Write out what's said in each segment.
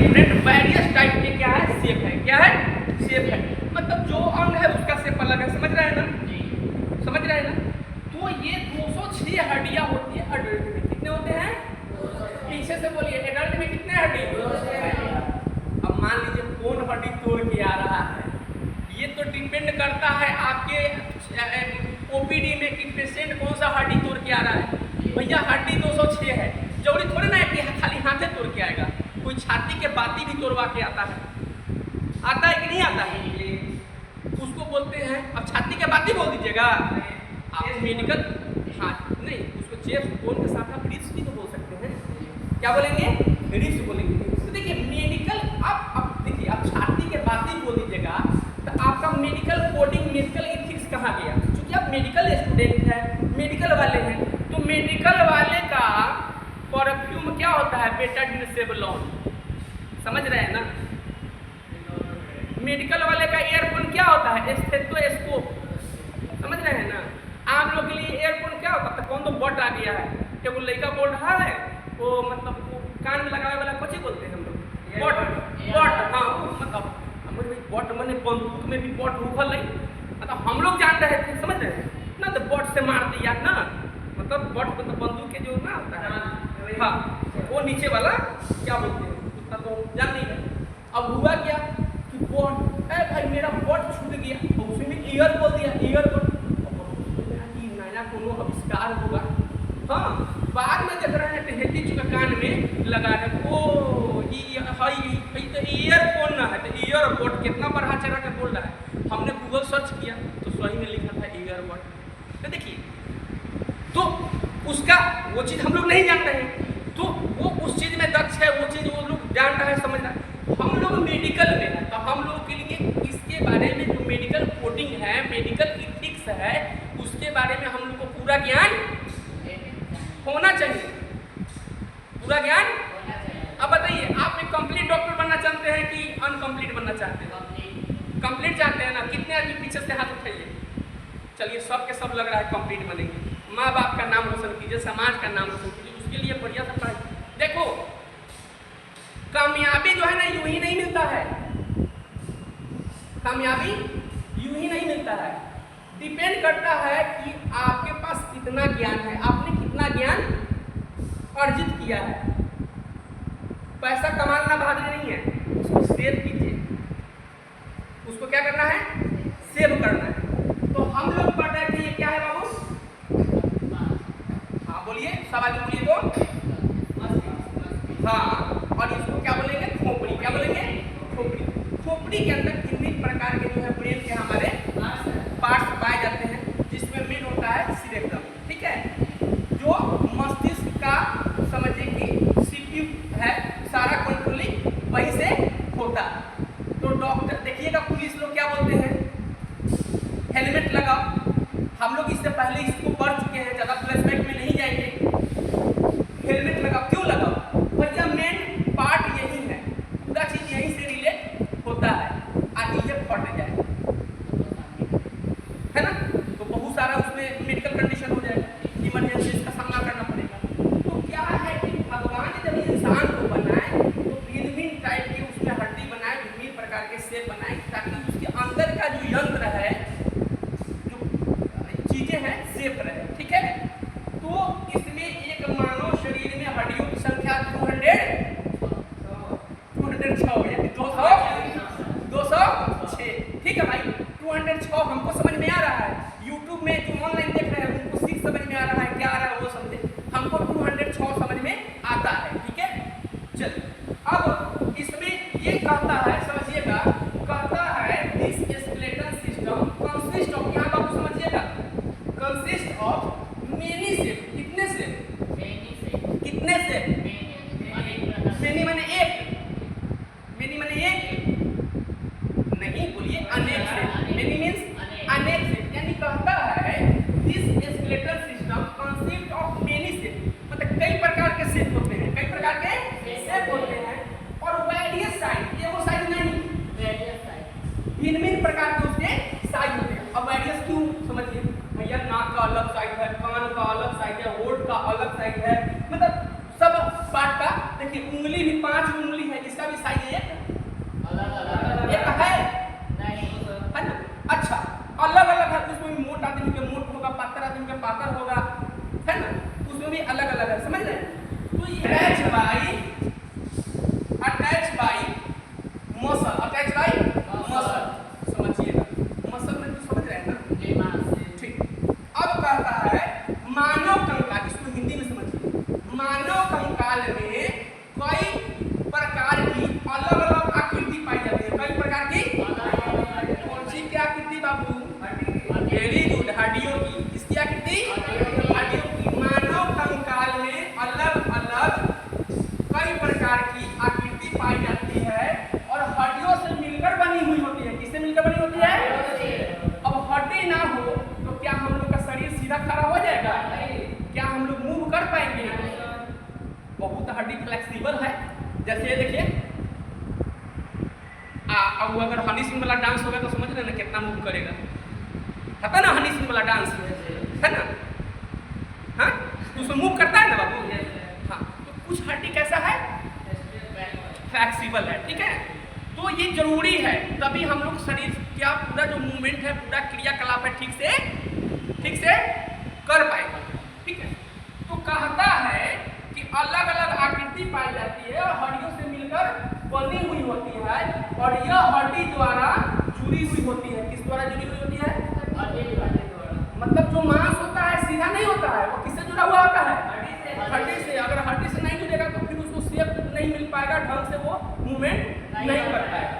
Different various type के क्या है शेप है, क्या है शेप है, मतलब जो अंग है उसका शेप अलग है। समझ रहे हैं ना जी, समझ रहे हैं ना। तो ये 206 हड्डियां होती है अडल्ट में। कितने होते हैं? पीछे से बोलिए, एडल्ट में कितने हड्डी? 206। अब मान लीजिए कौन हड्डी तोड़ के आ रहा है, ये तो डिपेंड करता है आपके ओपीडी में कि पेशेंट कौन सा हड्डी तोड़ के आ रहा है। भैया हड्डी 206 है, जरूरी थोड़ी ना है कि खाली हाथे तोड़ के आएगा, कोई छाती के बाती भी तोड़वा के आता है, आता है कि नहीं आता है? उसको बोलते हैं, अब छाती के बाती बोल दीजिएगा आप मेडिकल, हाँ नहीं, उसको चेस्ट बोन के साथ आप रिब्स भी तो बोल सकते हैं। क्या बोलेंगे? रिब्स बोलेंगे। तो देखिए मेडिकल, अब देखिए आप छाती के बाती बोल दीजिएगा तो आपका मेडिकल कोडिंग, मेडिकल एथिक्स कहाँ गया? क्योंकि आप मेडिकल स्टूडेंट हैं, मेडिकल वाले हैं, तो मेडिकल वाले का परफ्यूम क्या होता है? Betadine Savlon. समझ रहे हैं ना? मेडिकल वाले का एयरफोन क्या होता है? स्टेथोस्कोप। समझ रहे हैं ना? आप लोग के लिए एयरफोन क्या होता है? कौन तो बट आ गया है, जब वो लड़का बोल रहा है वो मतलब वो कान में लगाने वाला कुछ ही बोलते हैं हम लोग, बट। बट हाँ, मतलब बट मैंने बंदूक में भी बट उखल नहीं, मतलब हम लोग जान रहे थे, समझ रहे हैं ना, तो बट से मार दिया ना, मतलब बट मतलब बंदूक के जो ना होता है, हाँ वो नीचे वाला क्या बोलते हैं उतना तो जान नहीं है। अब हुआ क्या कि बट, अरे भाई मेरा बट छूट गया, तो उसी में ईयर बोल दिया, ईयर बट, नया कोनो आविष्कार होगा। हाँ बाद में देख रहे हैं तो हेती चुका कान में लगा है, ओ तो ईयरफोन ना है, तो ईयरबड कितना बढ़ा चढ़ा के बोल रहा है। हमने गूगल सर्च किया तो सही में लिखा था ईयरबड। तो देखिए, तो उसका वो चीज़ हम लोग नहीं जान रहे हैं, तो वो उस चीज़ में दक्ष है, वो चीज़ वो लोग जान रहा है, समझ रहा है। हम लोग मेडिकल में है, तो हम लोग के लिए इसके बारे में जो मेडिकल कोडिंग है, मेडिकल इथिक्स है, उसके बारे में हम लोग को पूरा ज्ञान होना चाहिए, पूरा ज्ञान। अब बताइए, आप एक कंप्लीट डॉक्टर बनना चाहते हैं कि अनकम्प्लीट बनना चाहते हैं? कंप्लीट चाहते हैं ना? कितने आदमी पीछे से हाथ उठाइए। चलिए सब के सब लग रहा है कंप्लीट बनेंगे। माँ बाप का नाम रोशन कीजिए, समाज का नाम रोशन कीजिए, उसके लिए बढ़िया सा पढ़ाई। देखो कामयाबी जो है ना यूं ही नहीं मिलता है, कामयाबी यूं ही नहीं मिलता है, डिपेंड करता है कि आपके पास कितना ज्ञान है, आपने कितना ज्ञान अर्जित किया है। पैसा कमाना बहादुरी नहीं है, उसको सेव कीजिए, उसको क्या करना है? सेव करना है। तो हम लोग पढ़ रहे थे, ये क्या है बाबू? हाँ बोलिए, सब आगे बोलिए तो। हाँ, और इसको क्या बोलेंगे? खोपड़ी। क्या बोलेंगे? खोपड़ी। खोपड़ी के अंदर विभिन्न प्रकार के जो है ब्रेन के हमारे पार्ट्स पाए जाते हैं, जिसमें मेन होता है सीरेब्रम, ठीक है, जो मस्तिष्क का समझिए कि सीपीयू है, सारा कंट्रोलिंग वहीं से होता है। तो डॉक्टर देखिएगा, पुलिस लोग क्या बोलते हैं? हेलमेट लगाओ। हम लोग इससे पहले इसको पढ़ चुके हैं, ज़्यादा फ्लैशबैक में नहीं जाएंगे। हेलमेट लगाओ, क्यों लगाओ? भैया मेन पार्ट यही है, पूरा चीज यहीं से रिलेट होता है, आगे ये फट जाए, है ना, तो बहुत सारा उसमें मेडिकल कंडीशन हो जाएगा, इमरजेंसी इसका सामना करना पड़ेगा। तो क्या है कि भगवान ने जब इंसान को बनाए तो भिन्न भिन्न टाइप की उसमें हड्डी बनाए, विभिन्न प्रकार के शेप बनाए, ताकि उसके अंदर का जो यंत्र है, जो चीजें हैं, सेफ रहे, ठीक है। तो इसमें एक मानव शरीर में हड्डियों की संख्या 206, ठीक है भाई, 206 हमको समझ में आ रहा है। यूट्यूब में जो ऑनलाइन देख रहे हैं उनको 6 समझ में आ रहा है, क्या आ रहा है वो समझे, हमको 206 समझ में आता है, ठीक है। चलिए अब इसमें ये कहता है, समझिएगा, कहता है this skeletal system consist of, यहाँ बाबू समझिएगा, कंसिस्ट ऑफ मेनी सेल। कितने सेल? कितने सेल? मेनी माने एक, मेनी माने एक नहीं, बोलिए अनेक सेल। मेनी मींस अनेक सेल, यानी कहता है this skeletal system consist of many cell, मतलब कई प्रकार के सेल होते हैं, कई प्रकार के सेल होते हैं, और वेरियस साइज, ये वो साइज नहीं, वेरियस साइज, भिन्न-भिन्न प्रकार के उसके साइज होते हैं। अब वेरियस क्यों? समझिए भैया, नाक का अलग साइज है, कान का अलग साइज है, होठ का अलग साइज है, मतलब सब पार्ट का। देखिए उंगली भी 5 उंगली पाई जाती है और हड्डियों से मिलकर बनी हुई होती है। किससे मिलकर बनी होती है? अब हड्डी ना हो तो क्या हम लोग का शरीर सीधा खड़ा हो जाएगा? क्या हम लोग मूव कर पाएंगे? बहुत हड्डी फ्लेक्सिबल है। जैसे ये देखिए, अब अगर हनी सिंह वाला डांस होगा तो समझ रहे ना कितना मूव करेगा। है ना हनी सिंह वाला डांस, है ना? हाँ, उसमें मूव करता है ना बाबू। हाँ, तो कुछ हड्डी कैसा है? फ्लेक्सिबल है। ठीक है, तो ये जरूरी है, तभी हम लोग शरीर क्या पूरा जो मूवमेंट है, पूरा क्रियाकलाप है, ठीक से कर पाएगा। ठीक है, तो कहता है कि अलग अलग आकृति पाई जाती है और हड्डियों से मिलकर बनी हुई होती है और यह हड्डी द्वारा जुड़ी हुई होती है। किस द्वारा जुड़ी हुई होती है? मतलब जो मांस होता है सीधा नहीं होता है, वो किससे जुड़ा हुआ होता है? हड्डी से। अगर हड्डी से नहीं जुड़ेगा तो फिर उसको शेप नहीं मिल पाएगा, ढंग से वो मूवमेंट नहीं कर पाएगा।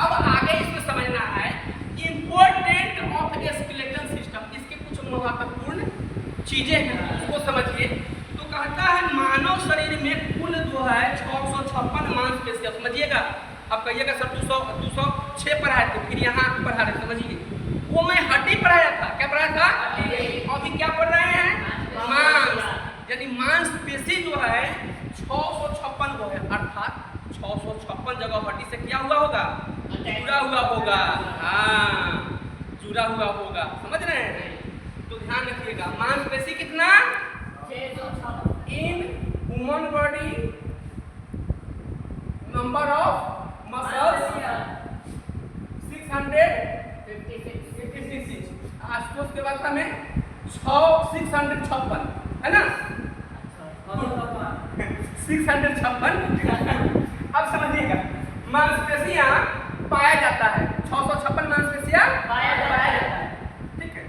अब आगे इसमें समझना है इंपॉर्टेंट ऑफ स्केलेटल सिस्टम। इसके कुछ महत्वपूर्ण चीजें हैं, उसको समझिए। तो कहता है मानव शरीर में कुल जो है 656 मांसपेशियां। समझिएगा, अब कहिएगा सर 206 पढ़ाए थे, फिर यहाँ पढ़ा रहे। समझिए, वो मैं हड्डी पढ़ाया था। क्या पढ़ाया था? अभी क्या पढ़ रहे हैं? मांस। यानी मांसपेशी जो है 656 जो है, अर्थात 656 जगह हड्डी से क्या हुआ होगा? जुड़ा हुआ होगा। हाँ, जुड़ा हुआ होगा। समझ रहे हैं? तो ध्यान रखिएगा, मांसपेशी कितना? 656 in human body number of muscles 656। Ashutosh के बाद हमें 656 है ना? 656। अब समझिएगा, मांसपेशियां पाया जाता है 656 मांसपेशियां पाया जाता है। ठीक है,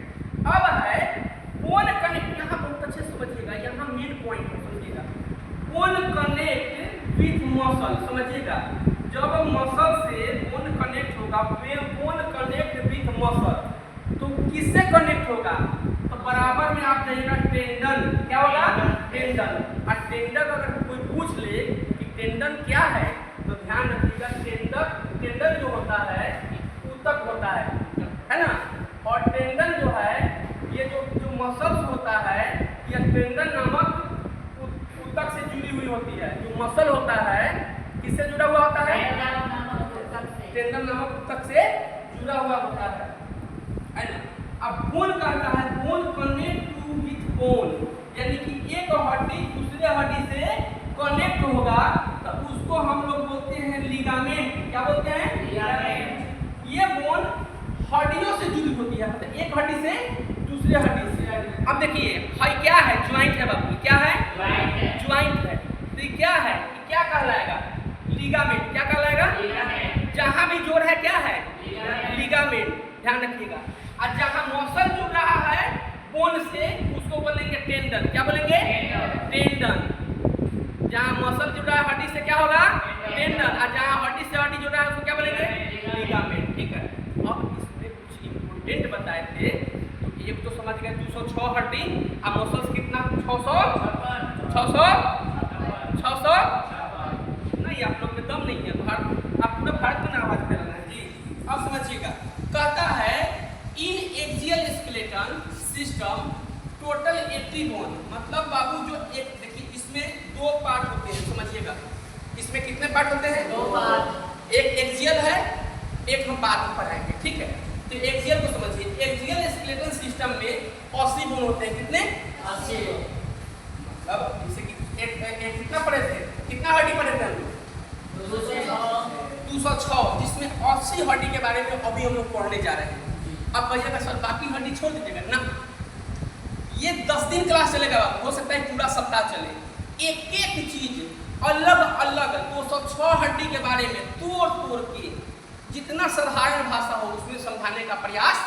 अब है बोन कनेक्ट। यहाँ बहुत अच्छे समझिएगा, यहाँ मेन पॉइंट है। समझिएगा, बोन कनेक्ट विथ मसल। समझिएगा, जब मसल से बोन कनेक्ट होगा, बोन कनेक्ट विथ मसल, तो किससे कनेक्ट होगा? तो बराबर में आप जाइएगा टेंडन। क्या होगा? टेंडन। और टेंडन अगर कोई पूछ ले कि टेंडन क्या है, तो ध्यान रखिएगा, टेंडन जो होता है ऊतक होता है ना? और टेंडन जो है, ये जो मसल्स होता है, यह टेंडन नामक ऊतक से जुड़ी हुई होती है। जो मसल होता है किससे जुड़ा हुआ होता है? टेंडन नामक ऊतक से जुड़ा हुआ होता है ना? अब बोन कहता है bone connect to with bone, यानी कि एक हड्डी दूसरे हड्डी से कनेक्ट होगा तो उसको हम लोग बोलते हैं लिगामेंट। क्या बोलते हैं? लिगामेंट। ये बोन हड्डियों से जुड़ी होती है, मतलब एक हड्डी से दूसरे हड्डी से। अब देखिए, हाई क्या है? ज्वाइंट है बाबू। क्या है? ज्वाइंट है। तो ये क्या है? ये क्या कहलाएगा? लिगामेंट। क्या कहलाएगा? जहां भी जोड़ है क्या है? लिगामेंट। ध्यान रखिएगा, और जहां मसल जुड़ रहा है बोन से उसको बोलेंगे टेंडन। क्या बोलेंगे? टेंडन। जहां मसल जुड़ रहा है हड्डी से क्या होगा? टेंडन। और जहां हड्डी से हड्डी जुड़ रहा है उसको क्या बोलेंगे? लिगामेंट। ठीक है, अब इसमें कुछ इंपोर्टेंट बताए थे। तो एक तो समझ गए 206 हड्डी, और मसल्स कितना? 600 नहीं, आप लोग में दम नहीं है। आप पूरा भारत में आवाज फैलाना है जी। अब समझिएगा, कहता है in axial skeleton system total 80 bone. मतलब बाबू जो एक देखिए, इसमें 2 पार्ट होते हैं। समझिएगा, इसमें कितने पार्ट होते हैं? 2 पार्ट। एक एक्सियल है, एक हम बाद में पढ़ाएंगे। ठीक है, तो एक्सियल को समझिए। एक्सियल स्केलेटन सिस्टम में 80 बोन होते हैं। कितने? 80। मतलब जैसे कि एक कितना पढ़े थे? कितना हड्डी पढ़े थे हम लोग? 206, जिसमें 80 हड्डी के बारे में अभी हम लोग पढ़ने जा रहे हैं। अब कहिएगा सर बाकी हड्डी छोड़ दीजिएगा ना, ये 10 दिन क्लास चलेगा, हो सकता है पूरा सप्ताह चले। एक एक चीज अलग अलग 206 हड्डी के बारे में तोड़ तोड़ के जितना साधारण भाषा हो उसमें समझाने का प्रयास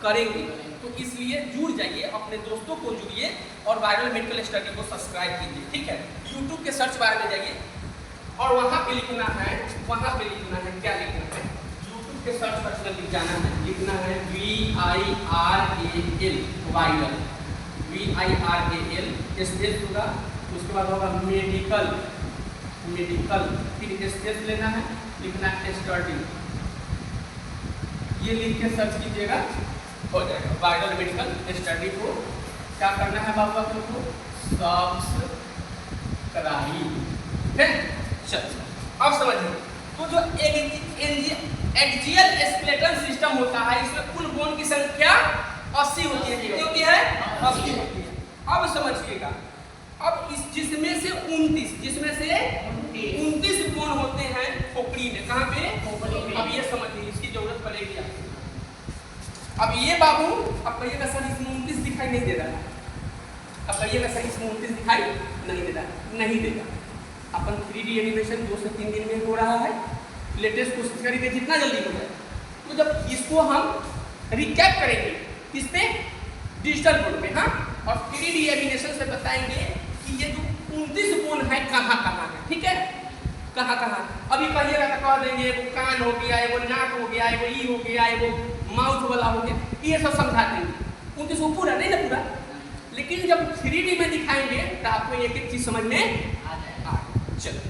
करेंगे। तो इसलिए जुड़ जाइए, अपने दोस्तों को जुड़िए और वायरल मेडिकल स्टडी को सब्सक्राइब कीजिए। ठीक है, यूट्यूब के सर्च बार में जाइए और वहाँ पे लिखना है, क्या लिखना है? यूट्यूब के सर्च बॉक्स में लिख जाना है, लिखना है VIRAL वायरल, VIRAL स्पेस होगा, उसके बाद होगा मेडिकल मेडिकल, फिर स्पेस लेना है, लिखना है स्टडी, ये लिख के सर्च कीजिएगा, हो जाएगा। वाइडल मेडिकल स्टडी को क्या करना है बाबू आप लोग को, सब्सक्राइब। चल अब समझिए, तो जो एक्सियल स्केलेटल सिस्टम होता है, इसमें कुल बोन की संख्या 80 होती है। कितनी होती है? 80 होती है। अब समझिएगा, अब इस जिसमें से 29 बोन होते हैं खोपड़ी में। कहाँ पे? अब ये समझिए, इसकी जरूरत पड़ेगी आपको। अब ये बाबू, अब कहिएगा सर इसमें 29 दिखाई नहीं दे रहा है, अब कहिएगा सर इसमें 29 दिखाई नहीं दे रहा है, नहीं देगा। अपन 3D एनिमेशन 2 से 3 दिन में हो रहा है, लेटेस्ट कोशिश करेंगे जितना जल्दी हो जाए। तो जब इसको हम रिकैप करेंगे किस पे? डिजिटल बोर्ड पे, हाँ, और 3D एनिमेशन से बताएंगे कि ये जो 29 बोन है कहाँ कहाँ है, ठीक है, कहाँ कहाँ। अभी कहिएगा तो कह देंगे वो कान हो गया, वो नाक हो गया, वो ई हो गया, वो माउथ वाला हो गया, ये सब समझा देंगे। 29 वो पूरा नहीं ना पूरा, लेकिन जब 3D में दिखाएंगे तो आपको एक एक चीज समझ में आ जाएगा। चलो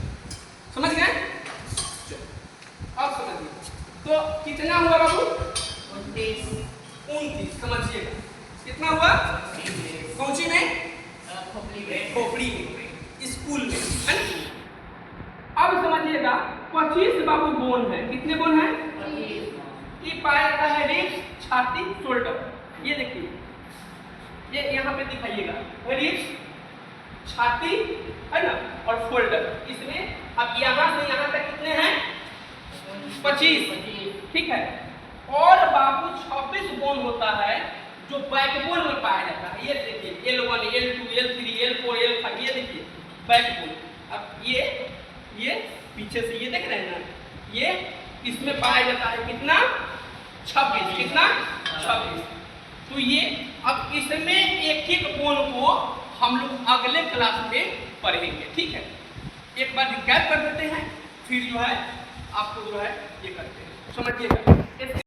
समझ गए? चलो अब समझिए, तो कितना हुआ बाबू? 29। समझिएगा कितना हुआ? कौची में? खोपड़ी में, स्कूल में, है ना? अब समझिएगा 25 बाबू बोन है। कितने बोन है? ये पाया जाता है रिब्स, छाती, शोल्डर। ये देखिए, ये यहाँ पे दिखाइएगा, रिब्स, छाती, है ना, और शोल्डर। इसमें अब यहाँ से यहाँ तक कितने हैं? 25, ठीक है। और बाबू 26 बोन होता है जो बैकबोन में पाया जाता है। ये देखिए L1, L2, L3, L4, L5, ये देखिए बैकबोन। अब ये पीछे से ये देख रहे हैं ना, ये इसमें पाया जाता है कितना? 26। कितना? 26। तो ये अब इसमें एक एक बोन को हम लोग अगले क्लास में पढ़ेंगे, ठीक है। एक बार रिकैप कर देते हैं, फिर जो है आपको जो है ये करते हैं, समझिएगा।